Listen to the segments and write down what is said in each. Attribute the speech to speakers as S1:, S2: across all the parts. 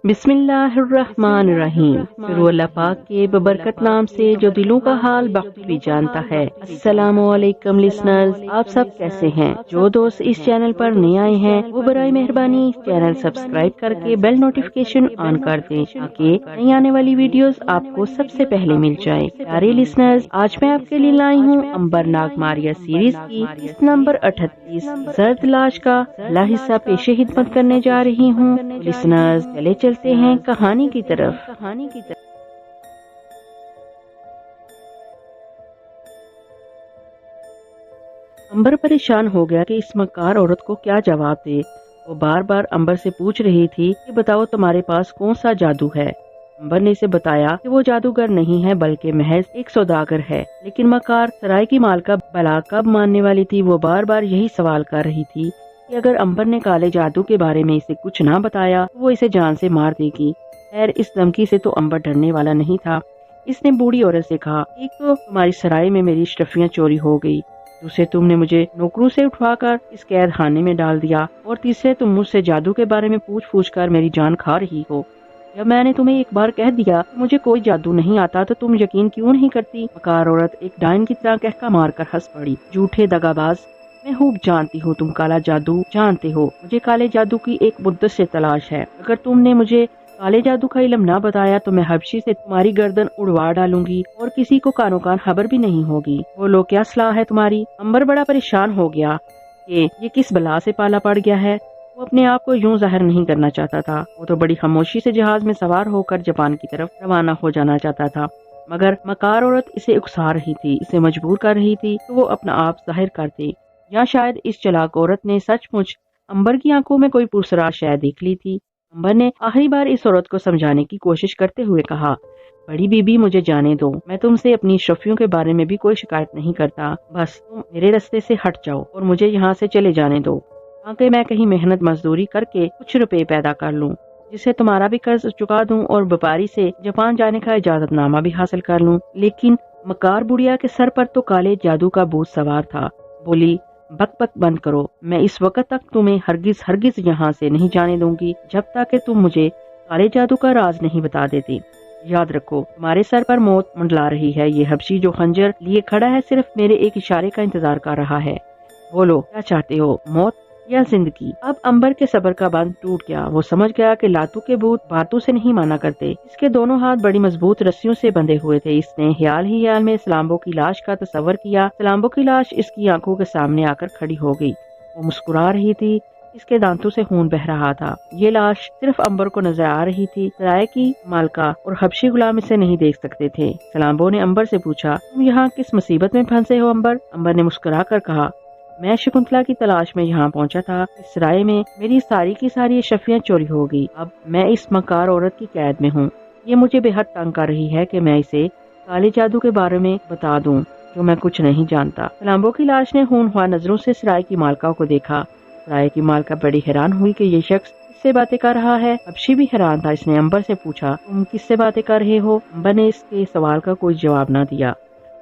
S1: बिस्मिल्लाहिर्रहमानिर्रहीम। फिर अल्लाह पाक के बबरकत नाम से जो दिलों का हाल वक्त भी जानता है। अस्सलामु अलैकुम लिसनर्स, आप सब कैसे हैं? जो दोस्त इस चैनल पर नए आए हैं वो बराए मेहरबानी चैनल सब्सक्राइब करके बेल नोटिफिकेशन ऑन कर दें ताकि नई आने वाली वीडियोस आपको सबसे पहले मिल जाए। प्यारे लिसनर्स, आज मैं आपके लिए लाई हूँ अंबर नागमारिया सीरीज की इस नंबर 38 जर्द लाश का पहला हिस्सा पेशे खिदमत करने जा रही हूँ। लिसनर्स, चले चलते हैं कहानी की तरफ। अंबर परेशान हो गया कि इस मक्कार औरत को क्या जवाब दे। वो बार बार अंबर से पूछ रही थी कि बताओ तुम्हारे पास कौन सा जादू है। अंबर ने इसे बताया कि वो जादूगर नहीं है बल्कि महज एक सौदागर है। लेकिन मक्कार सराय की मालका भला कब मानने वाली थी। वो बार बार यही सवाल कर रही थी कि अगर अंबर ने काले जादू के बारे में इसे कुछ ना बताया तो वो इसे जान से मार देगी। खैर, इस धमकी से तो अंबर डरने वाला नहीं था। इसने बूढ़ी औरत से कहा, एक तो तुम्हारी सराय में मेरी अशरफियां चोरी हो गई, दूसरे तुमने मुझे नौकरों से उठवाकर इस कैद खाने में डाल दिया, और तीसरे तुम मुझसे जादू के बारे में पूछ कर मेरी जान खा रही हो। जब मैंने तुम्हें एक बार कह दिया मुझे कोई जादू नहीं आता तो तुम यकीन क्यों नहीं करती। मकार औरत एक डायन की तरह कहका मारकर हंस पड़ी। झूठे दगाबाज, मैं खूब जानती हूँ तुम काला जादू जानते हो। मुझे काले जादू की एक मुद्दत से तलाश है। अगर तुमने मुझे काले जादू का इल्म ना बताया तो मैं हबशी से तुम्हारी गर्दन उड़वा डालूंगी और किसी को कानो कान खबर भी नहीं होगी। बोलो, क्या सलाह है तुम्हारी? अंबर बड़ा परेशान हो गया कि ये किस बला से पाला पड़ गया है। वो अपने आप को यूं जाहिर नहीं करना चाहता था। वो तो बड़ी खामोशी से जहाज में सवार होकर जापान की तरफ रवाना हो जाना चाहता था, मगर मकार औरत इसे उकसा रही थी, इसे मजबूर कर रही थी तो वो अपना आप जाहिर कर दे। या शायद इस चालाक औरत ने सचमुच अंबर की आंखों में कोई पुरसरार शय देख ली थी। अंबर ने आखिरी बार इस औरत को समझाने की कोशिश करते हुए कहा, बड़ी बीबी, मुझे जाने दो। मैं तुमसे अपनी शफियों के बारे में भी कोई शिकायत नहीं करता। बस तुम मेरे रास्ते से हट जाओ और मुझे यहाँ से चले जाने दो, ताकि मैं कहीं मेहनत मजदूरी करके कुछ रुपए पैदा कर लूँ, जिससे तुम्हारा भी कर्ज चुका दूं और व्यापारी से जापान जाने का इजाजतनामा भी हासिल कर लूं। लेकिन मकार बुढ़िया के सर पर तो काले जादू का बोझ सवार था। बोली, बक बक बंद करो। मैं इस वक्त तक तुम्हें हरगिज हरगिज यहाँ से नहीं जाने दूंगी जब तक कि तुम मुझे काले जादू का राज नहीं बता देती। याद रखो, तुम्हारे सर पर मौत मंडला रही है। ये हबशी जो खंजर लिए खड़ा है सिर्फ मेरे एक इशारे का इंतजार कर रहा है। बोलो, क्या चाहते हो, मौत या जिंदगी? अब अंबर के सब्र का बांध टूट गया। वो समझ गया कि लातू के भूत बातों से नहीं माना करते। इसके दोनों हाथ बड़ी मजबूत रस्सियों से बंधे हुए थे। इसने ख्याल ही ख्याल में सलाम्बो की लाश का तस्वर किया। सलाम्बो की लाश इसकी आंखों के सामने आकर खड़ी हो गई। वो मुस्कुरा रही थी, इसके दांतों से खून बह रहा था। ये लाश सिर्फ अंबर को नजर आ रही थी। सराय की मालका और हबशी गुलाम इसे नहीं देख सकते थे। सलाम्बो ने अंबर से पूछा, तुम यहाँ किस मुसीबत में फंसे हो अंबर? अंबर ने मुस्कुरा कर कहा, मैं शकुंतला की तलाश में यहाँ पहुँचा था। इस राय में मेरी सारी की सारी अशरफियाँ चोरी हो गई। अब मैं इस मकार औरत की कैद में हूँ। ये मुझे बेहद तंग कर रही है कि मैं इसे काले जादू के बारे में बता दूं जो मैं कुछ नहीं जानता। सलाम्बो की लाश ने खूनख्वार नजरों से सराय की मालका को देखा। सराय की मालका बड़ी हैरान हुई कि ये शख्स किससे बातें कर रहा है। हबशी भी हैरान था। इसने अंबर से पूछा, तुम किससे बातें कर रहे हो? अंबर ने इसके सवाल का कोई जवाब न दिया।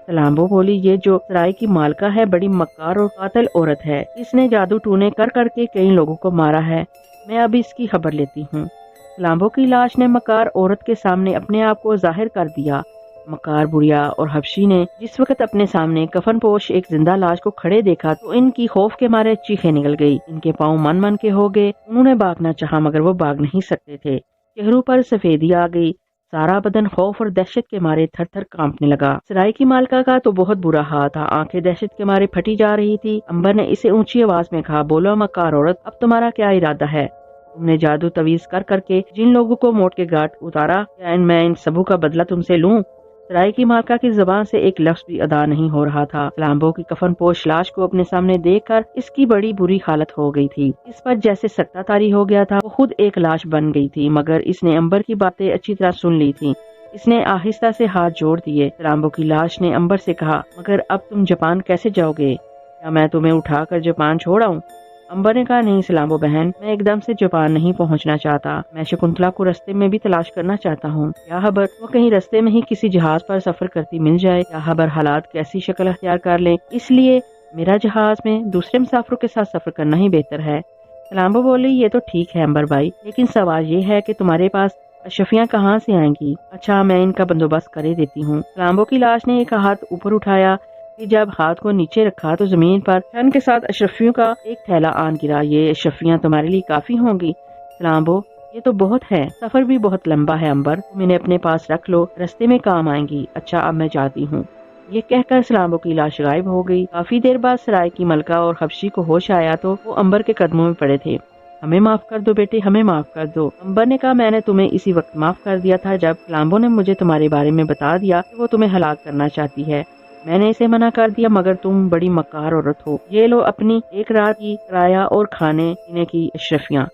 S1: सलाम्बो बोली, ये जो सराय की मालका है बड़ी मक्कार और कातिल औरत है। इसने जादू टूने कर करके कई लोगों को मारा है। मैं अभी इसकी खबर लेती हूँ। सलाम्बो की लाश ने मकार औरत के सामने अपने आप को जाहिर कर दिया। मकार बुढ़िया और हबशी ने जिस वक्त अपने सामने कफन पोश एक जिंदा लाश को खड़े देखा तो इनकी खौफ के मारे चीखें निकल गई। इनके पाँव मन मन के हो गए। उन्होंने भागना चाहा मगर वो भाग नहीं सकते थे। चेहरों पर सफेदी आ गई। सारा बदन खौफ और दहशत के मारे थर थर कांपने लगा। सराय की मालका का तो बहुत बुरा हाल था। आंखें दहशत के मारे फटी जा रही थी। अंबर ने इसे ऊंची आवाज में कहा, बोलो मकार औरत, अब तुम्हारा क्या इरादा है? तुमने जादू तवीज कर करके जिन लोगों को मौत के घाट उतारा, क्या मैं इन सबों का बदला तुमसे लूं? सराय की मालका की जुबान से एक लफ्ज भी अदा नहीं हो रहा था। सलाम्बो की कफन पोश लाश को अपने सामने देखकर इसकी बड़ी बुरी हालत हो गई थी। इस पर जैसे सत्ता तारी हो गया था। वो खुद एक लाश बन गई थी, मगर इसने अंबर की बातें अच्छी तरह सुन ली थी। इसने आहिस्ता से हाथ जोड़ दिए। सलाम्बो की लाश ने अंबर से कहा, मगर अब तुम जापान कैसे जाओगे? क्या मैं तुम्हें उठाकर जापान छोड़ आऊं? अंबर ने कहा, नहीं सलाम्बो बहन, मैं एकदम से जापान नहीं पहुंचना चाहता। मैं शकुंतला को रास्ते में भी तलाश करना चाहता हूँ। क्या खबर वो कहीं रास्ते में ही किसी जहाज पर सफर करती मिल जाए। क्या खबर हालात कैसी शक्ल अख्तियार कर लें। इसलिए मेरा जहाज में दूसरे मुसाफिरों के साथ सफर करना ही बेहतर है। سلامبو بولی یہ تو ٹھیک ہے امبر بھائی، لیکن سوال یہ ہے کہ تمہارے پاس اشرفیاں کہاں سے آئیں گی؟ اچھا میں ان کا بندوبست کرے دیتی ہوں۔ سلامبو کی لاش نے ایک ہاتھ اوپر اٹھایا کہ جب ہاتھ کو نیچے رکھا تو زمین پر چھن کے ساتھ اشرفیوں کا ایک تھیلا آن گرا۔ یہ اشرفیاں تمہارے لیے کافی ہوں گی سلامبو؟ یہ تو بہت ہے، سفر بھی بہت لمبا ہے امبر، تم انہیں اپنے پاس رکھ لو، رستے میں کام آئیں گی۔ اچھا اب میں جاتی ہوں۔ یہ کہہ کر سلامبو کی لاش غائب ہو گئی۔ کافی دیر بعد سرائے کی ملکہ اور حبشی کو ہوش آیا تو وہ امبر کے قدموں میں پڑے تھے۔ ہمیں معاف کر دو بیٹے، ہمیں معاف کر دو۔ امبر نے کہا میں نے تمہیں اسی وقت معاف کر دیا تھا جب سلامبو نے مجھے تمہارے بارے میں بتا دیا کہ وہ تمہیں ہلاک کرنا چاہتی ہے۔ میں نے اسے منع کر دیا مگر تم بڑی مکار عورت ہو۔ یہ لو اپنی ایک رات کی کرایہ اور کھانے پینے کی اشرفیاں۔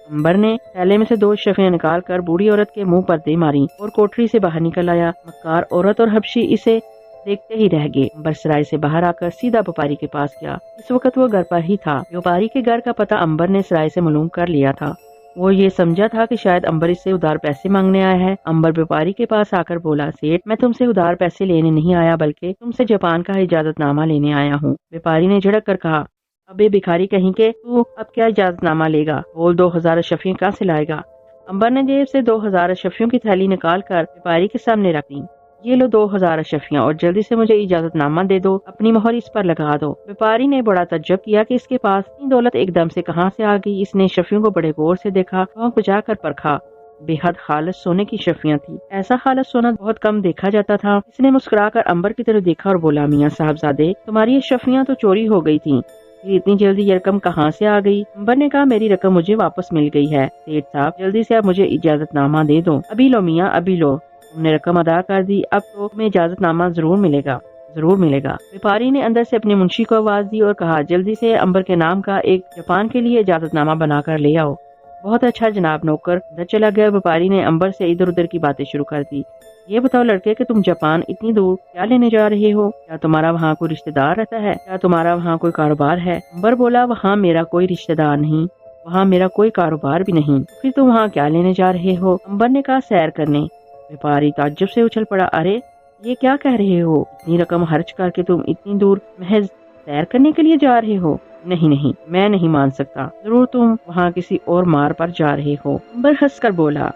S1: امبر نے تھیلے میں سے 2 اشرفیاں نکال کر بوڑھی عورت کے منہ پر دے ماری اور کوٹری سے باہر نکل آیا۔ مکار عورت اور حبشی اسے دیکھتے ہی رہ گئے۔ امبر سرائے سے باہر آ کر سیدھا بیپاری کے پاس گیا۔ اس وقت وہ گھر پر ہی تھا۔ بیپاری کے گھر کا پتہ امبر نے سرائے سے معلوم کر لیا تھا۔ وہ یہ سمجھا تھا کہ شاید امبر اس سے ادھار پیسے مانگنے آیا ہے۔ امبر بیپاری کے پاس آ کر بولا سیٹھ میں تم سے ادھار پیسے لینے نہیں آیا بلکہ تم سے جاپان کا اجازت نامہ لینے آیا ہوں۔ بیپاری نے جھڑک کر کہا ابے بھکاری کہیں کہ تو اب کیا اجازت نامہ لے گا؟ بول 2000 اشرفیاں کہاں سے لائے گا؟ امبر نے جیب سے 2000 اشرفیوں کی تھیلی نکال کر بیپاری کے سامنے رکھ دی۔ یہ لو 2000 اشرفیاں اور جلدی سے مجھے اجازت نامہ دے دو، اپنی مہر اس پر لگا دو۔ بیپاری نے بڑا تعجب کیا کہ اس کے پاس اتنی دولت ایک دم سے کہاں سے آ گئی۔ اس نے اشرفیوں کو بڑے غور سے دیکھا، چونک بجا کر پرکھا۔ بے حد خالص سونے کی اشرفیاں تھی۔ ایسا خالص سونا بہت کم دیکھا جاتا تھا۔ اس نے مسکرا کر امبر کی طرف دیکھا اور بولا میاں صاحبزادے تمہاری اشرفیاں تو چوری ہو گئی تھیں، پھر اتنی جلدی یہ رقم کہاں سے آ گئی؟ امبر نے کہا میری رقم مجھے واپس مل گئی ہے سیٹھ صاحب، جلدی سے اب مجھے اجازت نامہ دے دو۔ ابھی لو میاں ابھی لو، تم نے رقم ادا کر دی، اب تو تمہیں اجازت نامہ ضرور ملے گا، ضرور ملے گا۔ بیپاری نے اندر سے اپنے منشی کو آواز دی اور کہا جلدی سے امبر کے نام کا ایک جاپان کے لیے اجازت نامہ بنا کر لے آؤ۔ بہت اچھا جناب نوکر اندر چلا گیا۔ بیپاری نے امبر سے ادھر ادھر کی باتیں شروع کر دی۔ یہ بتاؤ لڑکے کہ تم جاپان اتنی دور کیا لینے جا رہے ہو؟ کیا تمہارا وہاں کوئی رشتہ دار رہتا ہے؟ کیا تمہارا وہاں کوئی کاروبار ہے؟ امبر بولا وہاں میرا کوئی رشتہ دار نہیں، وہاں میرا کوئی کاروبار بھی نہیں، پھر تم وہاں کیا لینے جا رہے ہو؟ امبر نے کہا سیر کرنے۔ بیپاری تعجب سے اچھل پڑا، ارے یہ کیا کہہ رہے ہو؟ اتنی رقم خرچ کر کے تم اتنی دور محض سیر کرنے کے لیے جا رہے ہو؟ نہیں نہیں میں نہیں مان سکتا، ضرور تم وہاں کسی اور مار پر جا رہے ہو۔ امبر ہنس کر بولا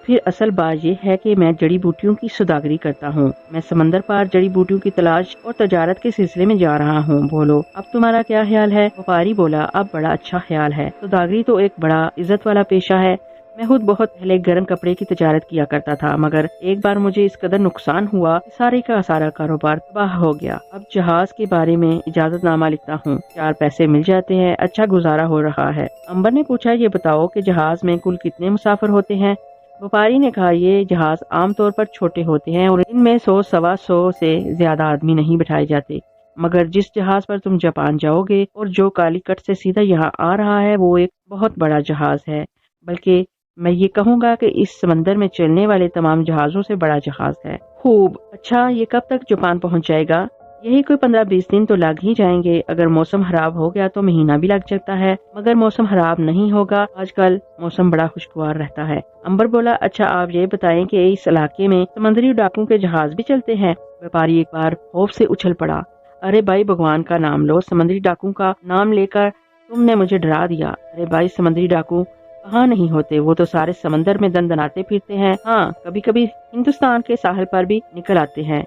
S1: پھر اصل بات یہ ہے کہ میں جڑی بوٹیوں کی سوداگری کرتا ہوں، میں سمندر پار جڑی بوٹیوں کی تلاش اور تجارت کے سلسلے میں جا رہا ہوں۔ بولو اب تمہارا کیا خیال ہے؟ بیپاری بولا اب بڑا اچھا خیال ہے، سوداگری تو ایک بڑا عزت والا پیشہ ہے۔ میں خود بہت پہلے گرم کپڑے کی تجارت کیا کرتا تھا مگر ایک بار مجھے اس قدر نقصان ہوا کہ سارے کا سارا کاروبار تباہ ہو گیا۔ اب جہاز کے بارے میں اجازت نامہ لکھتا ہوں، 4 پیسے مل جاتے ہیں، اچھا گزارا ہو رہا ہے۔ امبر نے پوچھا یہ بتاؤ کہ جہاز میں کل کتنے مسافر ہوتے ہیں؟ بیپاری نے کہا یہ جہاز عام طور پر چھوٹے ہوتے ہیں اور ان میں 100 سوا 100 سے زیادہ آدمی نہیں بٹھائے جاتے، مگر جس جہاز پر تم جاپان جاؤ گے اور جو کالی کٹ سے سیدھا یہاں آ رہا ہے وہ ایک بہت بڑا جہاز ہے، بلکہ میں یہ کہوں گا کہ اس سمندر میں چلنے والے تمام جہازوں سے بڑا جہاز ہے۔ خوب، اچھا یہ کب تک جاپان پہنچ جائے گا؟ یہی کوئی 15-20 دن تو لگ ہی جائیں گے، اگر موسم خراب ہو گیا تو مہینہ بھی لگ سکتا ہے، مگر موسم خراب نہیں ہوگا، آج کل موسم بڑا خوشگوار رہتا ہے۔ امبر بولا اچھا آپ یہ بتائیں کہ اس علاقے میں سمندری ڈاکوں کے جہاز بھی چلتے ہیں؟ بیپاری ایک بار خوف سے اچھل پڑا، ارے بھائی بھگوان کا نام لو، سمندری ڈاکوں کا نام لے کر تم نے مجھے ڈرا دیا۔ ارے بھائی سمندری ڈاکو کہاں نہیں ہوتے، وہ تو سارے سمندر میں دندناتے پھرتے ہیں، ہاں کبھی کبھی ہندوستان کے ساحل پر بھی نکل آتے ہیں،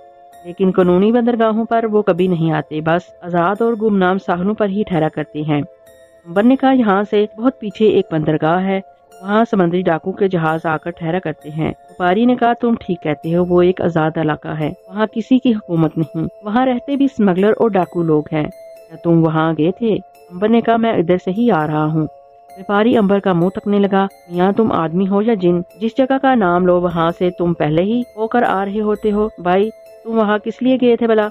S1: لیکن قانونی بندرگاہوں پر وہ کبھی نہیں آتے، بس آزاد اور گمنام ساحلوں پر ہی ٹھہرا کرتے ہیں۔ امبر نے کہا یہاں سے بہت پیچھے ایک بندرگاہ ہے، وہاں سمندری ڈاکو کے جہاز آ کر ٹھہرا کرتے ہیں۔ بیپاری نے کہا تم ٹھیک کہتے ہو، وہ ایک آزاد علاقہ ہے، وہاں کسی کی حکومت نہیں، وہاں رہتے بھی اسمگلر اور ڈاکو لوگ ہیں۔ کیا تم وہاں گئے تھے؟ امبر نے کہا میں ادھر سے ہی آ رہا ہوں۔ بیپاری امبر کا منہ تکنے لگا، میاں تم آدمی ہو یا جن؟ جس جگہ کا نام لو وہاں سے تم پہلے ہی ہو کر آ رہے ہوتے ہو۔ بھائی تم وہاں کس لیے گئے تھے بلا؟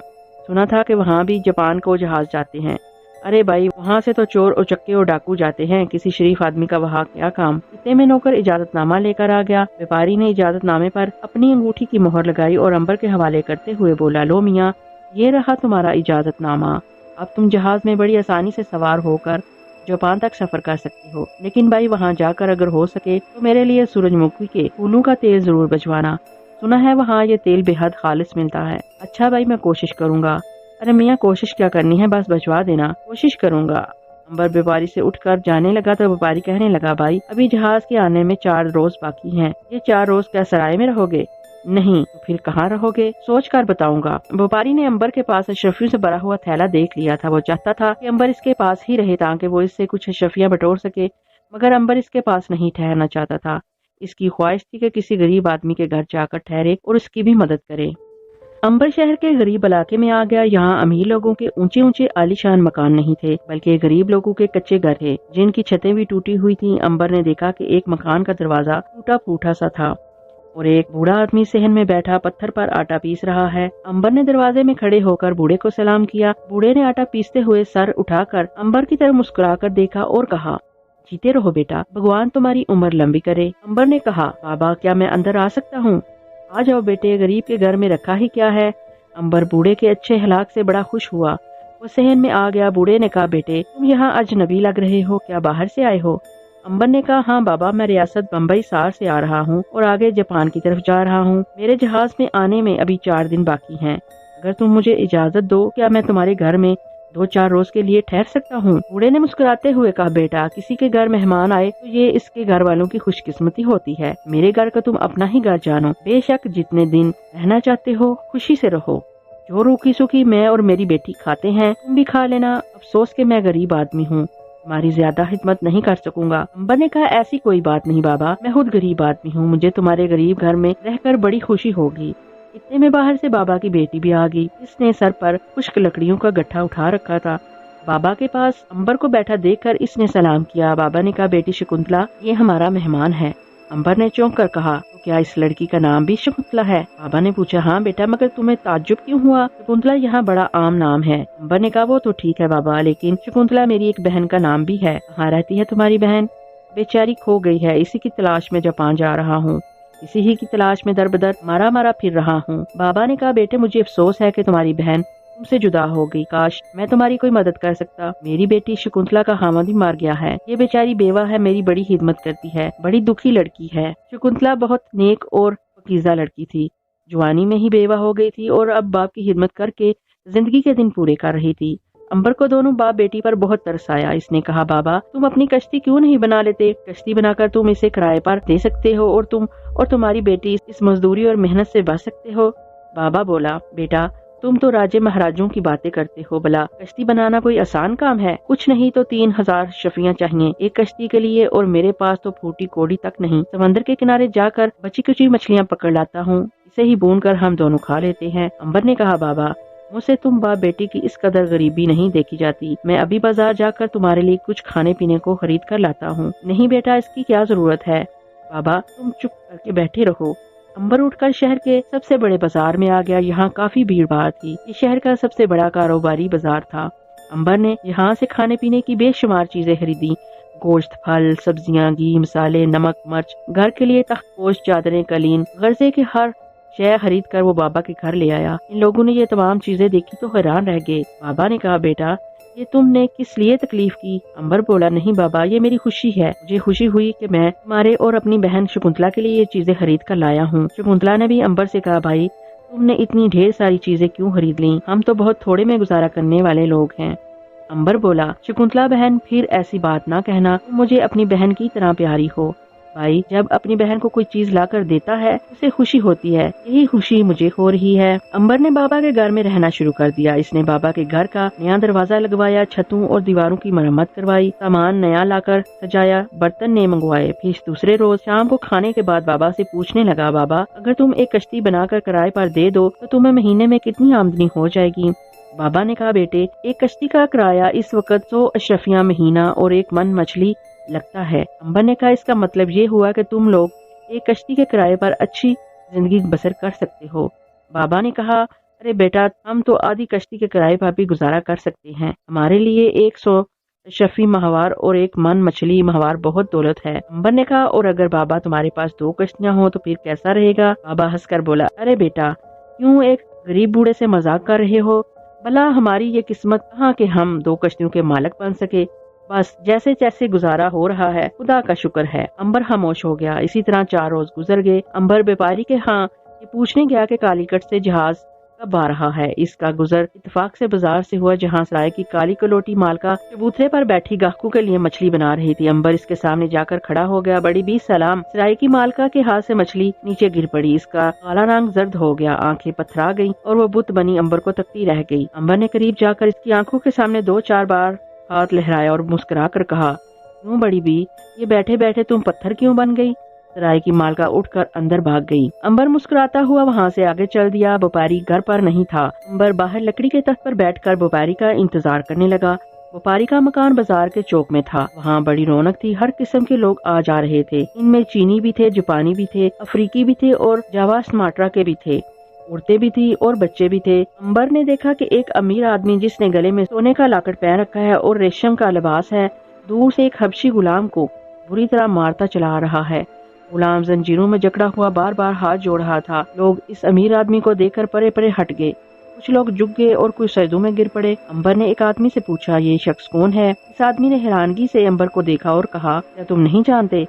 S1: سنا تھا کہ وہاں بھی جاپان کو جہاز جاتے ہیں۔ ارے بھائی وہاں سے تو چور اور چکے اور ڈاکو جاتے ہیں، کسی شریف آدمی کا وہاں کیا کام؟ اتنے میں نوکر اجازت نامہ لے کر آ گیا۔ بیپاری نے اجازت نامے پر اپنی انگوٹھی کی مہر لگائی اور امبر کے حوالے کرتے ہوئے بولا لو میاں یہ رہا تمہارا اجازت نامہ، اب تم جہاز میں بڑی آسانی سے سوار ہو کر جاپان تک سفر کر سکتے ہو، لیکن بھائی وہاں جا کر اگر ہو سکے تو میرے لیے سورج مکھی کے پھولوں کا تیل ضرور بھجوانا، سنا ہے وہاں یہ تیل بے حد خالص ملتا ہے۔ اچھا بھائی میں کوشش کروں گا۔ ارے میاں کوشش کیا کرنی ہے، بس بھجوا دینا، کوشش کروں گا۔ अंबर व्यापारी से उठकर जाने लगा तो व्यापारी कहने लगा, भाई अभी जहाज के आने में 4 रोज बाकी हैं। ये 4 रोज क्या सराय में रहोगे? नहीं तो फिर कहाँ रहोगे? सोच कर बताऊंगा। व्यापारी ने अंबर के पास अशरफियों से भरा हुआ थैला देख लिया था। वो चाहता था कि अंबर इसके पास ही रहे ताकि वो इससे कुछ अशरफियां बटोर सके, मगर अंबर इसके पास नहीं ठहरना चाहता था। इसकी ख्वाहिश थी कि किसी गरीब आदमी के घर जाकर ठहरे और उसकी भी मदद करे। अंबर शहर के गरीब इलाके में आ गया। यहाँ अमीर लोगों के ऊंचे ऊंचे आलीशान मकान नहीं थे, बल्कि गरीब लोगों के कच्चे घर थे जिनकी छतें भी टूटी हुई थीं। अंबर ने देखा कि एक मकान का दरवाजा टूटा फूटा सा था और एक बूढ़ा आदमी सहन में बैठा पत्थर पर आटा पीस रहा है। अंबर ने दरवाजे में खड़े होकर बूढ़े को सलाम किया। बूढ़े ने आटा पीसते हुए सर उठाकर अंबर की तरफ मुस्कुराकर देखा और कहा, जीते रहो बेटा, भगवान तुम्हारी उम्र लंबी करे। अंबर ने कहा, बाबा क्या मैं अंदर आ सकता हूँ? आ जाओ बेटे, गरीब के घर में रखा ही क्या है। अंबर बूढ़े के अच्छे हलाक से बड़ा खुश हुआ। वो सहन में आ गया। बूढ़े ने कहा, बेटे तुम यहाँ अजनबी लग रहे हो, क्या बाहर से आए हो? अंबर ने कहा, हाँ बाबा, मैं रियासत बम्बई सार से आ रहा हूँ और आगे जापान की तरफ जा रहा हूँ। मेरे जहाज में आने में अभी 4 दिन बाकी हैं। अगर तुम मुझे इजाजत दो, क्या मैं तुम्हारे घर में 2-4 रोज के लिए ठहर सकता हूँ? बूढ़े ने मुस्कुराते हुए कहा, बेटा किसी के घर मेहमान आए तो ये इसके घर वालों की खुशकिस्मती होती है। मेरे घर का तुम अपना ही घर जानो। बेशक जितने दिन रहना चाहते हो खुशी से रहो। जो रूखी सूखी मैं और मेरी बेटी खाते हैं तुम भी खा लेना। अफसोस के मैं गरीब आदमी हूँ, तुम्हारी ज्यादा खिदमत नहीं कर सकूंगा। अंबर ने कहा, ऐसी कोई बात नहीं बाबा, मैं खुद गरीब आदमी हूँ, मुझे तुम्हारे गरीब घर में रहकर बड़ी खुशी होगी। इतने में बाहर से बाबा की बेटी भी आ गई। इसने सर पर खुश्क लकड़ियों का गट्ठा उठा रखा था। बाबा के पास अंबर को बैठा देखकर इसने सलाम किया। बाबा ने कहा, बेटी शकुंतला, ये हमारा मेहमान है। अंबर ने चौंक कर कहा, तो क्या इस लड़की का नाम भी शकुंतला है? बाबा ने पूछा, हाँ बेटा, मगर तुम्हें ताज्जुब क्यों हुआ? शकुंतला यहाँ बड़ा आम नाम है। अंबर ने कहा, वो तो ठीक है बाबा, लेकिन शकुंतला मेरी एक बहन का नाम भी है। कहाँ रहती है तुम्हारी बहन? बेचारी खो गई है, इसी की तलाश में जापान जा रहा हूँ। इसी ही की तलाश में दर बदर मारा मारा फिर रहा हूँ। बाबा ने कहा, बेटे मुझे अफसोस है कि तुम्हारी बहन तुमसे जुदा हो गई। काश मैं तुम्हारी कोई मदद कर सकता। मेरी बेटी शकुंतला का हामिद भी मार गया है। ये बेचारी बेवा है, मेरी बड़ी खिदमत करती है, बड़ी दुखी लड़की है। शकुंतला बहुत नेक और पकीज़ा लड़की थी। जवानी में ही बेवा हो गई थी और अब बाप की खिदमत करके जिंदगी के दिन पूरे कर रही थी। अंबर को दोनों बाप बेटी पर बहुत तरस आया। इसने कहा, बाबा तुम अपनी कश्ती क्यों नहीं बना लेते? कश्ती बनाकर तुम इसे किराए पर दे सकते हो और तुम और तुम्हारी बेटी इस मजदूरी और मेहनत से बच सकते हो। बाबा बोला, बेटा तुम तो राजे महाराजों की बातें करते हो, भला कश्ती बनाना कोई आसान काम है? कुछ नहीं तो 3000 शफियां चाहिए एक कश्ती के लिए, और मेरे पास तो फूटी कोड़ी तक नहीं। समंदर के किनारे जाकर बची कुची मछलियां पकड़ लाता हूँ, इसे ही भून कर हम दोनों खा लेते हैं। अंबर ने कहा, बाबा मुझसे तुम बाप बेटी की इस कदर गरीबी नहीं देखी जाती। मैं अभी बाजार जाकर तुम्हारे लिए कुछ खाने पीने को खरीद कर लाता हूँ। नहीं बेटा, इसकी क्या जरूरत है। बाबा तुम चुप करके बैठे रहो। अंबर उठकर शहर के सबसे बड़े बाजार में आ गया। यहाँ काफी भीड़ भाड़ थी। ये शहर का सबसे बड़ा कारोबारी बाजार था। अंबर ने यहाँ से खाने पीने की बेशुमार चीजें खरीदी। गोश्त, फल, सब्जियाँ, घी, मसाले, नमक, मिर्च, घर के लिए तख्तपोश, चादरें, कलीन, गर्जे की हर शय खरीद कर वो बाबा के घर ले आया। इन लोगों ने ये तमाम चीजें देखी तो हैरान रह गए। बाबा ने कहा, बेटा ये तुमने किस लिए तकलीफ की? अंबर बोला, नहीं बाबा, ये मेरी खुशी है। मुझे खुशी हुई कि मैं तुम्हारे और अपनी बहन शकुंतला के लिए ये चीजें खरीद कर लाया हूँ। शकुंतला ने भी अंबर से कहा, भाई तुमने इतनी ढेर सारी चीजें क्यों खरीद ली? हम तो बहुत थोड़े में गुजारा करने वाले लोग हैं। अंबर बोला, शकुंतला बहन फिर ऐसी बात ना कहना, तुम मुझे अपनी बहन की तरह प्यारी हो। भाई जब अपनी बहन को कोई चीज ला कर देता है उसे खुशी होती है, यही खुशी मुझे हो रही है। अंबर ने बाबा के घर में रहना शुरू कर दिया। इसने बाबा के घर का नया दरवाजा लगवाया, छतों और दीवारों की मरम्मत करवाई, सामान नया लाकर सजाया, बर्तन नए मंगवाए। फिर दूसरे रोज शाम को खाने के बाद बाबा से पूछने लगा, बाबा अगर तुम एक कश्ती बनाकर किराए पर दे दो तो तुम्हें महीने में कितनी आमदनी हो जाएगी? बाबा ने कहा, बेटे एक कश्ती का किराया इस वक्त 100 अशरफियां महीना और 1 मन मछली लगता है। अंबर ने कहा, इसका मतलब ये हुआ कि तुम लोग एक कश्ती के किराए पर अच्छी जिंदगी बसर कर सकते हो। बाबा ने कहा, अरे बेटा हम तो आधी कश्ती के किराए पर भी गुजारा कर सकते हैं। हमारे लिए 100 शफी माहवार और 1 मन मछली माहवार बहुत दौलत है। अंबर ने कहा, और अगर बाबा तुम्हारे पास 2 कश्तियां हो तो फिर कैसा रहेगा? बाबा हंसकर बोला, अरे बेटा क्यों एक गरीब बूढ़े से मजाक कर रहे हो? भला हमारी ये किस्मत कहाँ कि हम 2 कश्तियों के मालिक बन सके। बस जैसे जैसे गुजारा हो रहा है खुदा का शुक्र है। अंबर खामोश हो गया। इसी तरह 4 रोज गुजर गए। अंबर व्यापारी के यहाँ ये पूछने गया कि कालीकट से जहाज कब आ रहा है। इसका गुजर इत्तेफाक से बाजार से हुआ, जहाँ सराय की काली कलोटी मालका चबूतरे पर बैठी गाहकों के लिए मछली बना रही थी। अंबर इसके सामने जाकर खड़ा हो गया। बड़ी बी सलाम। सराय की मालका के हाथ से मछली नीचे गिर पड़ी। इसका काला रंग जर्द हो गया, आंखें पथरा गईं और वो बुत बनी अंबर को तकती रह गई। अंबर ने करीब जाकर इसकी आंखों के सामने 2-4 बार हाथ लहराया और मुस्कुरा कर कहा, क्यों बड़ी बी, ये बैठे बैठे तुम पत्थर क्यों बन गई। सराय की मालका उठकर अंदर भाग गई। अंबर मुस्कुराता हुआ वहाँ से आगे चल दिया। व्यापारी घर पर नहीं था। अंबर बाहर लकड़ी के तख्त पर बैठकर व्यापारी का इंतजार करने लगा। व्यापारी का मकान बाजार के चौक में था। वहाँ बड़ी रौनक थी। हर किस्म के लोग आ जा रहे थे। इनमें चीनी भी थे, जापानी भी थे, अफ्रीकी भी थे और जावा स्माट्रा के भी थे। औरतें भी थी और बच्चे भी थे। अंबर ने देखा कि एक अमीर आदमी जिसने गले में सोने का लाकड़ पहन रखा है और रेशम का लिबास है, दूर से एक हबशी गुलाम को बुरी तरह मारता चला रहा है। गुलाम जंजीरों में जकड़ा हुआ बार बार हाथ जोड़ रहा था। लोग इस अमीर आदमी को देखकर परे परे हट गए। कुछ लोग झुक गए और कुछ सजदों में गिर पड़े। अंबर ने एक आदमी से पूछा, ये शख्स कौन है। इस आदमी ने हैरानगी से अंबर को देखा और कहा, क्या तुम नहीं जानते।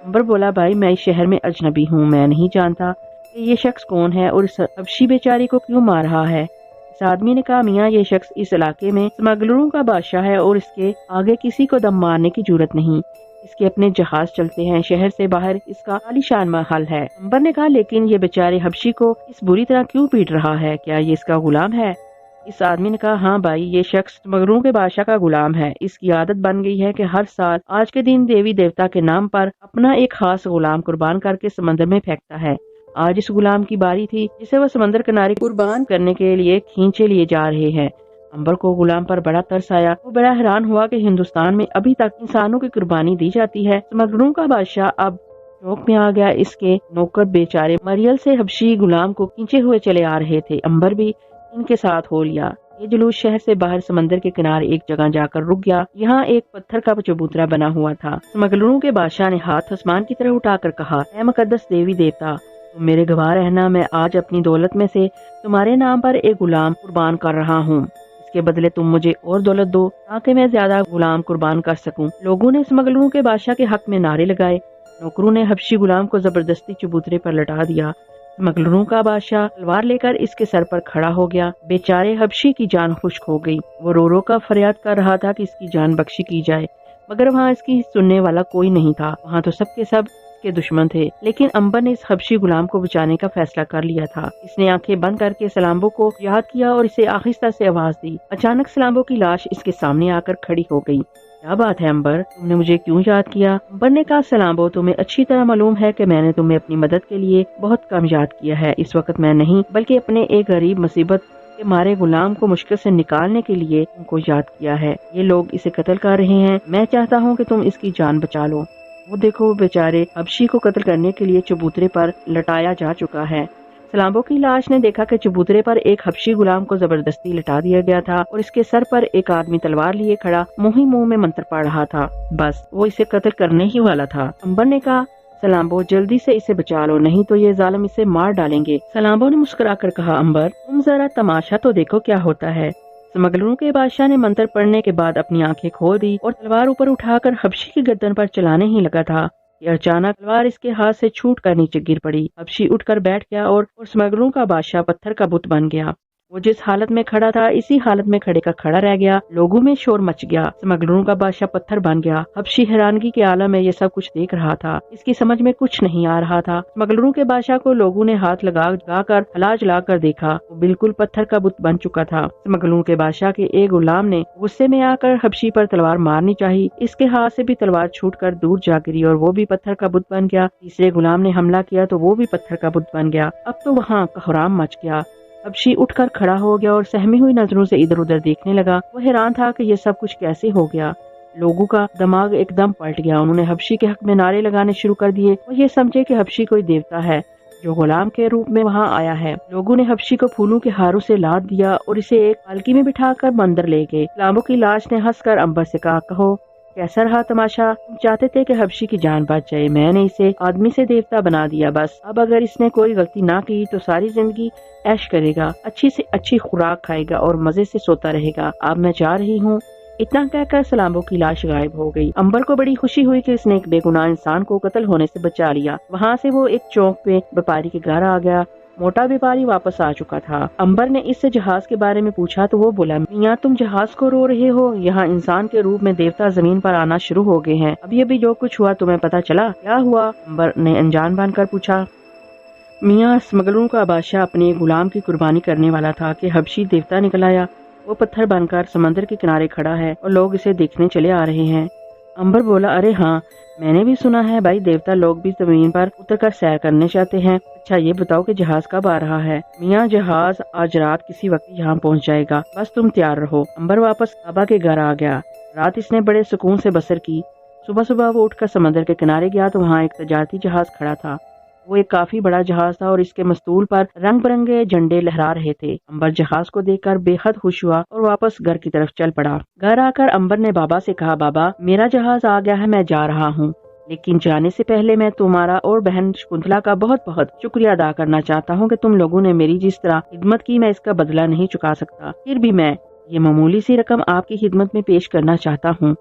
S1: अंबर बोला, भाई मैं इस शहर में अजनबी हूँ, मैं नहीं जानता कि ये शख्स कौन है और इस हबशी बेचारी को क्यों मार रहा है। इस आदमी ने कहा, मियाँ ये शख्स इस इलाके में स्मगलरों का बादशाह है और इसके आगे किसी को दम मारने की जरूरत नहीं। इसके अपने जहाज चलते हैं। शहर से बाहर इसका आलीशान महल है। अंबर ने कहा, लेकिन ये बेचारे हबशी को इस बुरी तरह क्यों पीट रहा है, क्या ये इसका गुलाम है। इस आदमी ने कहा, हाँ भाई, ये शख्स मगरों के बादशाह का गुलाम है। इसकी आदत बन गई है कि हर साल आज के दिन देवी देवता के नाम पर अपना एक खास गुलाम कुर्बान करके समंदर में फेंकता है। आज इस गुलाम की बारी थी जिसे वह समंदर किनारे कुर्बान करने के लिए खींचे लिए जा रहे हैं। अंबर को गुलाम पर बड़ा तरस आया। वो बड़ा हैरान हुआ कि हिंदुस्तान में अभी तक इंसानों की कुर्बानी दी जाती है। स्मगलरों का बादशाह अब चौक में आ गया। इसके नौकर बेचारे मरियल से हबशी गुलाम को खींचे हुए चले आ रहे थे। अंबर भी इनके साथ हो लिया। ये जुलूस शहर से बाहर समंदर के किनारे एक जगह जाकर रुक गया। यहाँ एक पत्थर का चबूतरा बना हुआ था। स्मगलरों के बादशाह ने हाथ आसमान की तरफ उठाकर कहा, ऐ मुकद्दस देवी देवता, तुम मेरे गवाह रहना। मैं आज अपनी दौलत में से तुम्हारे नाम पर एक गुलाम कुर्बान कर रहा हूँ। इसके बदले तुम मुझे और दौलत दो ताकि मैं ज्यादा गुलाम कुर्बान कर सकूं। लोगों ने स्मगलरों के बादशाह के हक में नारे लगाए। नौकरों ने हबशी गुलाम को जबरदस्ती चबूतरे पर लटा दिया। स्मगलरों का बादशाह तलवार लेकर इसके सर पर खड़ा हो गया। बेचारे हबशी की जान खुश्क हो गई। वो रो रो का फरियाद कर रहा था कि इसकी जान बख्शी की जाए, मगर वहाँ इसकी सुनने वाला कोई नहीं था। वहाँ तो सबके सब के दुश्मन थे। लेकिन अंबर ने इस हबशी गुलाम को बचाने का फैसला कर लिया था। इसने आंखें बंद करके सलाम्बो को याद किया और इसे आहिस्ता से आवाज दी। अचानक सलाम्बो की लाश इसके सामने आकर खड़ी हो गई। क्या बात है अंबर, तुमने मुझे क्यों याद किया। अंबर ने कहा, सलाम्बो, तुम्हें अच्छी तरह मालूम है कि मैंने तुम्हें अपनी मदद के लिए बहुत कम याद किया है। इस वक्त मैं नहीं बल्कि अपने एक गरीब मुसीबत के मारे गुलाम को मुश्किल से निकालने के लिए तुमको याद किया है। ये लोग इसे कत्ल कर रहे हैं। मैं चाहता हूँ कि तुम इसकी जान बचा लो। वो देखो, बेचारे हबशी को कत्ल करने के लिए चबूतरे पर लटाया जा चुका है। सलाम्बो की लाश ने देखा कि चबूतरे पर एक हबशी गुलाम को जबरदस्ती लटा दिया गया था और इसके सर पर एक आदमी तलवार लिए खड़ा मुंह मुंह में मंत्र पढ़ रहा था। बस वो इसे कत्ल करने ही वाला था। अंबर ने कहा, सलाम्बो, जल्दी से इसे बचा लो, नहीं तो ये जालिम इसे मार डालेंगे। सलाम्बो ने मुस्कुरा कर कहा, अंबर, तुम जरा तमाशा तो देखो क्या होता है। स्मगलरों के बादशाह ने मंत्र पढ़ने के बाद अपनी आंखें खोल दी और तलवार ऊपर उठाकर हबशी की गर्दन पर चलाने ही लगा था कि अचानक तलवार इसके हाथ से छूट कर नीचे गिर पड़ी। हबशी उठकर बैठ गया और स्मगलरों का बादशाह पत्थर का बुत बन गया। वो जिस हालत में खड़ा था इसी हालत में खड़े का खड़ा रह गया। लोगों में शोर मच गया। स्मगलरों का बादशाह पत्थर बन गया। हबशी हैरानगी के आलम में ये सब कुछ देख रहा था। इसकी समझ में कुछ नहीं आ रहा था। स्मगलरों के बादशाह को लोगों ने हाथ लगा कर हला जला कर देखा। वो बिल्कुल पत्थर का बुत बन चुका था। स्मगलरों के बादशाह के एक गुलाम ने गुस्से में आकर हबशी पर तलवार मारनी चाहिए। इसके हाथ से भी तलवार छूट कर दूर जा गिरी और वो भी पत्थर का बुत बन गया। तीसरे गुलाम ने हमला किया तो वो भी पत्थर का बुत बन गया। अब तो वहाँ कोहराम मच गया। हबशी उठकर खड़ा हो गया और सहमी हुई नजरों से इधर उधर देखने लगा। वो हैरान था कि ये सब कुछ कैसे हो गया। लोगों का दिमाग एकदम पलट गया। उन्होंने हबशी के हक में नारे लगाने शुरू कर दिए। वो ये समझे कि हबशी कोई देवता है जो गुलाम के रूप में वहाँ आया है। लोगों ने हबशी को फूलों के हारों से लाद दिया और इसे एक पालकी में बिठाकर मंदिर ले गए। सलाम्बो की लाश ने हंसकर अंबर से कहा, कहो कैसा रहा तमाशा। तुम चाहते थे कि हबशी की जान बच जाए, मैंने इसे आदमी से देवता बना दिया। बस अब अगर इसने कोई गलती ना की तो सारी जिंदगी ऐश करेगा, अच्छी से अच्छी खुराक खाएगा और मजे से सोता रहेगा। अब मैं जा रही हूँ। इतना कहकर सलाम्बो की लाश गायब हो गई। अंबर को बड़ी खुशी हुई कि इसने एक बेगुनाह इंसान को कत्ल होने से बचा लिया। वहाँ से वो एक चौक पे व्यापारी के घर आ गया। موٹا व्यापारी वापस आ चुका था। अंबर ने इससे जहाज के बारे में पूछा तो वो बोला, मियाँ तुम जहाज को रो रहे हो, यहाँ इंसान के रूप में देवता जमीन पर आना शुरू हो गए हैं। अभी अभी जो कुछ हुआ तुम्हें पता चला? क्या हुआ? अंबर ने अनजान बनकर पूछा। मियाँ स्मगलरों का बादशाह अपने गुलाम की कुर्बानी करने वाला था कि हबशी देवता निकल आया। वो पत्थर बनकर समंदर के किनारे खड़ा है और लोग इसे देखने चले आ रहे हैं। अंबर बोला, अरे हाँ, मैंने भी सुना है भाई, देवता लोग भी जमीन पर उतरकर सैर करने चाहते हैं। अच्छा ये बताओ कि जहाज कब आ रहा है? मियाँ जहाज आज रात किसी वक्त यहाँ पहुँच जाएगा, बस तुम तैयार रहो। अंबर वापस बाबा के घर आ गया। रात इसने बड़े सुकून से बसर की। सुबह सुबह वो उठकर समंदर के किनारे गया तो वहाँ एक तजारती जहाज खड़ा था। वो एक काफी बड़ा जहाज था और इसके मस्तूल पर रंग बिरंगे झंडे लहरा रहे थे। अंबर जहाज को देखकर बेहद खुश हुआ और वापस घर की तरफ चल पड़ा। घर आकर अंबर ने बाबा से कहा, बाबा मेरा जहाज आ गया है, मैं जा रहा हूँ, लेकिन जाने से पहले मैं तुम्हारा और बहन शकुंतला का बहुत बहुत शुक्रिया अदा करना चाहता हूँ कि तुम लोगों ने मेरी जिस तरह खिदमत की, मैं इसका बदला नहीं चुका सकता। फिर भी मैं ये मामूली सी रकम आपकी खिदमत में पेश करना चाहता हूँ।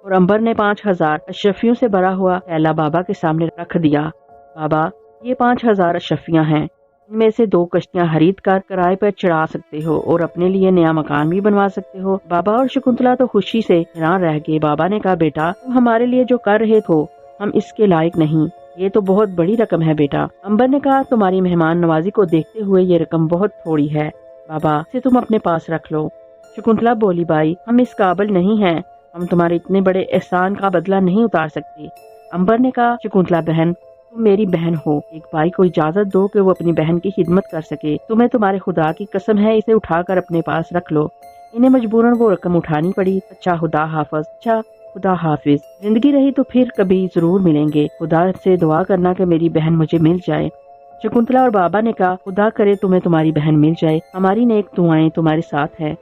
S1: और अंबर ने 5000 अशरफियों से भरा हुआ थैला बाबा के सामने रख दिया। बाबा ये 5000 अशरफियाँ हैं, इनमें से 2 कश्तियाँ खरीद कर किराए पर चढ़ा सकते हो और अपने लिए नया मकान भी बनवा सकते हो। बाबा और शकुंतला तो खुशी से हैरान रह गए। बाबा ने कहा, बेटा तुम हमारे लिए जो कर रहे हो हम इसके लायक नहीं, ये तो बहुत बड़ी रकम है बेटा। अंबर ने कहा, तुम्हारी मेहमान नवाजी को देखते हुए ये रकम बहुत थोड़ी है बाबा, इसे तुम अपने पास रख लो। शकुंतला बोली, भाई हम इस काबिल नहीं हैं, हम तुम्हारे इतने बड़े एहसान का बदला नहीं उतार सकते। अंबर ने कहा, शकुंतला बहन तुम मेरी बहन हो, एक भाई को इजाजत दो कि वो अपनी बहन की खिदमत कर सके। तुम्हें तुम्हारे खुदा की कसम है, इसे उठाकर अपने पास रख लो। इन्हें मजबूरन वो रकम उठानी पड़ी। अच्छा खुदा हाफिज। अच्छा खुदा हाफिज। जिंदगी रही तो फिर कभी जरूर मिलेंगे। खुदा से दुआ करना कि मेरी बहन मुझे मिल जाए। शकुंतला और बाबा ने कहा, खुदा करे तुम्हें तुम्हारी बहन मिल जाए, हमारी नेक दुआएं तुम्हारे साथ है।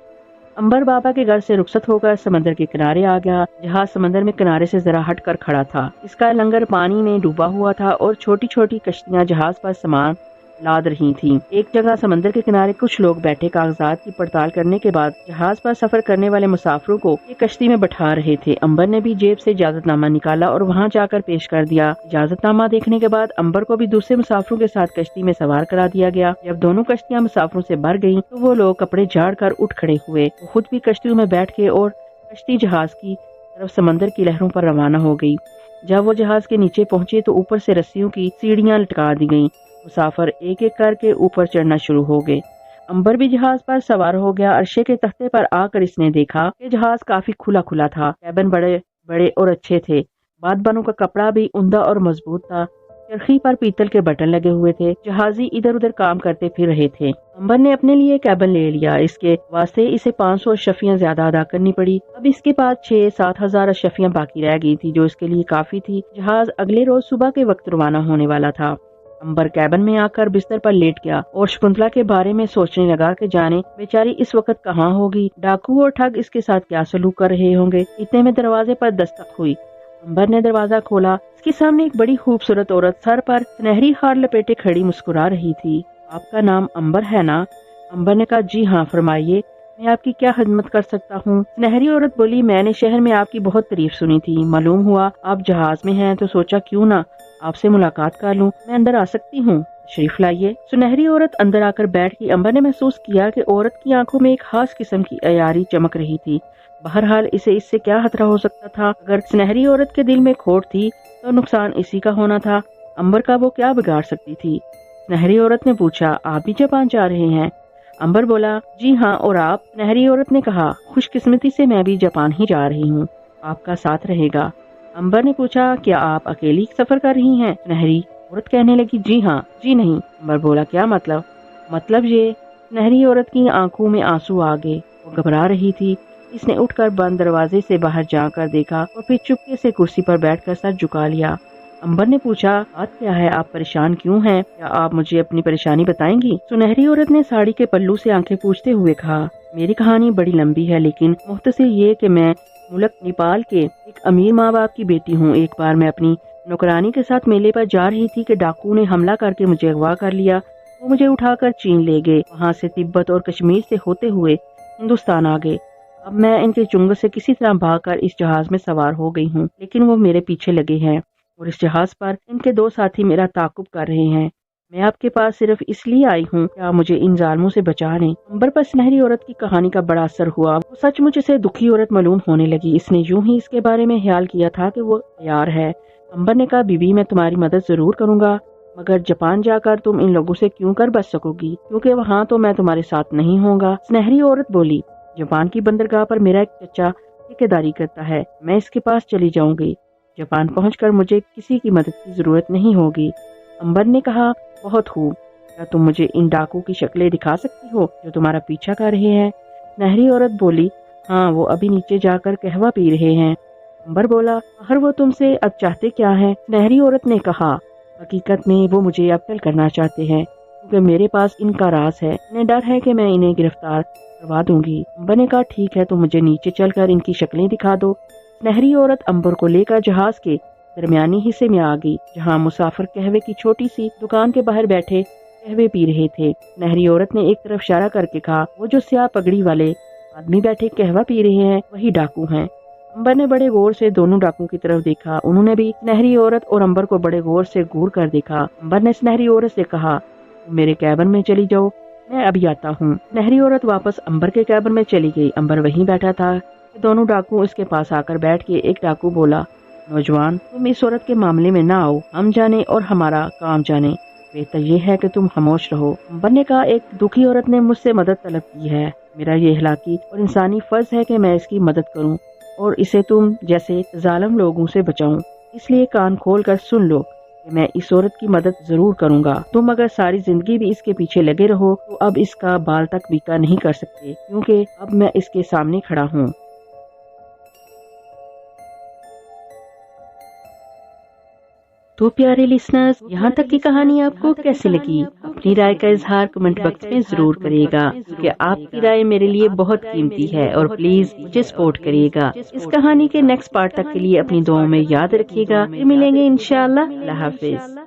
S1: अंबर बाबा के घर से रुखसत होकर समंदर के किनारे आ गया। जहाज समंदर में किनारे से जरा हट कर खड़ा था। इसका लंगर पानी में डूबा हुआ था और छोटी छोटी कश्तियां जहाज पर सामान लाद रही थीं। एक जगह समंदर के किनारे कुछ लोग बैठे कागजात की पड़ताल करने के बाद जहाज पर सफर करने वाले मुसाफिरों को एक कश्ती में बैठा रहे थे। अंबर ने भी जेब से इजाजतनामा निकाला और वहां जाकर पेश कर दिया। इजाजतनामा देखने के बाद अंबर को भी दूसरे मुसाफिरों के साथ कश्ती में सवार करा दिया गया। जब दोनों कश्तियां मुसाफिरों से भर गईं, तो वो लोग कपड़े झाड़ कर उठ खड़े हुए। वो खुद भी कश्तियों में बैठ के और कश्ती जहाज की तरफ समंदर की लहरों पर रवाना हो गई। जब वो जहाज के नीचे पहुंचे तो ऊपर से रस्सियों की सीढ़ियां लटका दी गईं। मुसाफिर एक एक करके ऊपर चढ़ना शुरू हो गए। अंबर भी जहाज पर सवार हो गया। अर्शे के तख्ते पर आकर इसने देखा कि जहाज काफी खुला खुला था। कैबिन बड़े बड़े और अच्छे थे। बादबानों का कपड़ा भी उम्दा और मजबूत था। चरखी पर पीतल के बटन लगे हुए थे। जहाजी इधर उधर काम करते फिर रहे थे। अंबर ने अपने लिए कैबिन ले लिया। इसके वास्ते इसे 500 अशरफियां ज्यादा अदा करनी पड़ी। अब इसके पास 6-7 हजार अशरफियां बाकी रह गई थी, जो इसके लिए काफी थी। जहाज अगले रोज सुबह के वक्त रवाना होने वाला था। अंबर कैबिन में आकर बिस्तर पर लेट गया और शकुंतला के बारे में सोचने लगा कि जाने बेचारी इस वक्त कहाँ होगी। डाकू और ठग इसके साथ क्या सलूक कर रहे होंगे। इतने में दरवाजे पर दस्तक हुई। अंबर ने दरवाजा खोला। इसके सामने एक बड़ी खूबसूरत औरत सर पर सुनहरी हार लपेटे खड़ी मुस्कुरा रही थी। आपका नाम अंबर है ना? अंबर ने कहा, जी हाँ, फरमाइए, मैं आपकी क्या खिदमत कर सकता हूँ। सुनहरी औरत बोली, मैंने शहर में आपकी बहुत तारीफ सुनी थी। मालूम हुआ आप जहाज में हैं तो सोचा क्यों ना आपसे मुलाकात कर लूं। मैं अंदर आ सकती हूँ? शरीफ लाइए। सुनहरी औरत अंदर आकर बैठ गई। अंबर ने महसूस किया कि औरत की आंखों में एक खास किस्म की अयारी चमक रही थी। बहरहाल इसे इससे क्या खतरा हो सकता था। अगर सुनहरी औरत के दिल में खोट थी तो नुकसान इसी का होना था। अंबर का वो क्या बिगाड़ सकती थी। सुनहरी औरत ने पूछा, आप भी जापान जा रहे हैं? अंबर बोला, जी हाँ, और आप? सुनहरी औरत ने कहा, खुशकिस्मती से मैं भी जापान ही जा रही हूँ, आपका साथ रहेगा। अंबर ने पूछा, क्या आप अकेली सफर कर रही हैं? सुनहरी औरत कहने लगी, जी हाँ। जी नहीं। अंबर बोला, क्या मतलब? मतलब ये। सुनहरी औरत की आंखों में आंसू आ गए। वो घबरा रही थी। इसने उठकर बंद दरवाजे से बाहर जाकर देखा और फिर चुपके से कुर्सी पर बैठकर सर झुका लिया। अंबर ने पूछा, बात क्या है, आप परेशान क्यों हैं? क्या आप मुझे अपनी परेशानी बताएंगी? सुनहरी औरत ने साड़ी के पल्लू से आंखें पूछते हुए कहा, मेरी कहानी बड़ी लंबी है, लेकिन मुख्तसर ये कि मैं मुल्क नेपाल के एक अमीर माँ बाप की बेटी हूँ। एक बार मैं अपनी नौकरानी के साथ मेले पर जा रही थी कि डाकू ने हमला करके मुझे अगवा कर लिया। वो मुझे उठाकर चीन ले गए। वहाँ से तिब्बत और कश्मीर से होते हुए हिंदुस्तान आ गए। अब मैं इनके चुंगल से किसी तरह भागकर इस जहाज में सवार हो गई हूँ, लेकिन वो मेरे पीछे लगे हैं और इस जहाज पर इनके 2 साथी मेरा ताकुब कर रहे हैं। میں آپ کے پاس صرف اس لیے آئی ہوں کہ آپ مجھے ان ظالموں سے بچا لیں۔ امبر پر سنہری عورت کی کہانی کا بڑا اثر ہوا۔ وہ سچ مچ اسے دکھی عورت معلوم ہونے لگی۔ اس نے یوں ہی اس کے بارے میں خیال کیا تھا کہ وہ تیار ہے۔ امبر نے کہا، بی بی میں تمہاری مدد ضرور کروں گا، مگر جاپان جا کر تم ان لوگوں سے کیوں کر بچ سکو گی، کیونکہ وہاں تو میں تمہارے ساتھ نہیں ہوں گا۔ سنہری عورت بولی، جاپان کی بندرگاہ پر میرا ایک چچا ٹھیکیداری کرتا ہے، میں اس کے پاس چلی جاؤں گی۔ جاپان پہنچ کر مجھے کسی کی مدد کی ضرورت نہیں ہوگی۔ امبر نے کہا، بہت خوب، کیا تم مجھے ان ڈاکو کی شکلیں دکھا سکتی ہو جو تمہارا پیچھا کر رہے ہیں؟ سنہری عورت بولی، ہاں، وہ ابھی نیچے جا کر قہوہ پی رہے ہیں۔ امبر بولا، آخر وہ تم سے اب چاہتے کیا ہیں؟ سنہری عورت نے کہا، حقیقت میں وہ مجھے اب کرنا چاہتے ہیں، کیونکہ میرے پاس ان کا راز ہے۔ انہیں ڈر ہے کہ میں انہیں گرفتار کروا دوں گی۔ امبر نے کہا، ٹھیک ہے، تم مجھے نیچے چل کر ان کی شکلیں دکھا دو۔ سنہری عورت امبر کو لے کر جہاز کے درمیانی حصے میں آ گئی، جہاں مسافر قہوے کی چھوٹی سی دکان کے باہر بیٹھے قہوے پی رہے تھے۔ سنہری عورت نے ایک طرف اشارہ کر کے کہا، وہ جو سیاہ پگڑی والے آدمی بیٹھے قہوہ پی رہے ہیں وہی ڈاکو ہیں۔ امبر نے بڑے غور سے دونوں ڈاکو کی طرف دیکھا۔ انہوں نے بھی سنہری عورت اور امبر کو بڑے غور سے گور کر دیکھا۔ امبر نے سنہری عورت سے کہا، تم میرے کیبن میں چلی جاؤ، میں ابھی آتا ہوں۔ سنہری عورت واپس امبر کے کیبن میں چلی گئی۔ امبر وہیں بیٹھا تھا کہ دونوں ڈاکو اس کے پاس آ کر بیٹھ کے ایک ڈاکو بولا، نوجوان، تم اس عورت کے معاملے میں نہ آؤ، ہم جانے اور ہمارا کام جانے، بہتر یہ ہے کہ تم خاموش رہو۔ امبر نے کہا، ایک دکھی عورت نے مجھ سے مدد طلب کی ہے، میرا یہ اخلاقی اور انسانی فرض ہے کہ میں اس کی مدد کروں اور اسے تم جیسے ظالم لوگوں سے بچاؤں۔ اس لیے کان کھول کر سن لو کہ میں اس عورت کی مدد ضرور کروں گا۔ تم اگر ساری زندگی بھی اس کے پیچھے لگے رہو تو اب اس کا بال تک بیکا نہیں کر سکتے، کیونکہ اب میں اس کے سامنے کھڑا ہوں۔ تو پیارے لسنرز، یہاں تک کی کہانی آپ کو کیسی لگی؟ اپنی رائے کا اظہار کمنٹ باکس میں ضرور کریے گا، کیونکہ آپ کی رائے میرے لیے بہت قیمتی ہے، اور پلیز مجھے سپورٹ کریے گا۔ اس کہانی کے نیکسٹ پارٹ تک کے لیے اپنی دعاؤں میں یاد رکھیے گا۔ پھر ملیں گے انشاءاللہ۔ اللہ حافظ۔